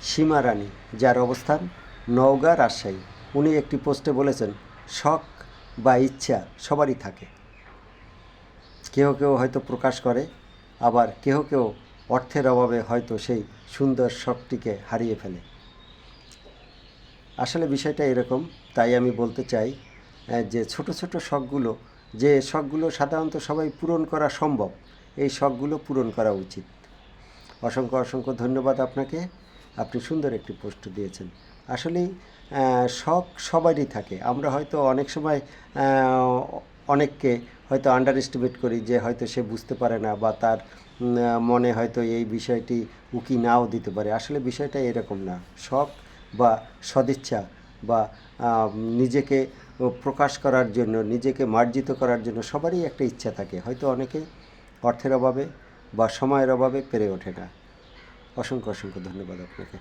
সীমা রানী, যার অবস্থান নওগাঁ, রাজশাহী। উনি একটি পোস্টে বলেছেন, শখ বা ইচ্ছা সবারই থাকে। কেহ কেউ হয়তো প্রকাশ করে, আবার কেহ কেউ অর্থের অভাবে হয়তো সেই সুন্দর শখটিকে হারিয়ে ফেলে। আসলে বিষয়টা এরকম। তাই আমি বলতে চাই যে ছোট ছোট শখগুলো, যে শখগুলো সাধারণত সবাই পূরণ করা সম্ভব, এই শখগুলো পূরণ করা উচিত। অসংখ্য অসংখ্য ধন্যবাদ আপনাকে। আপনি সুন্দর একটি পোস্ট দিয়েছেন। আসলেই শখ সবারই থাকে। আমরা হয়তো অনেক সময় অনেককে হয়তো আন্ডার এস্টিমেট করি, যে হয়তো সে বুঝতে পারে না, বা তার মনে হয়তো এই বিষয়টি উকি নাও দিতে পারে। আসলে বিষয়টা এরকম না। শখ বা সদিচ্ছা বা নিজেকে প্রকাশ করার জন্য, নিজেকে মার্জিত করার জন্য সবারই একটা ইচ্ছা থাকে। হয়তো অনেকে অর্থের অভাবে বা সময়ের অভাবে পেরে ওঠে না। অসংখ্য অসংখ্য ধন্যবাদ আপনাকে।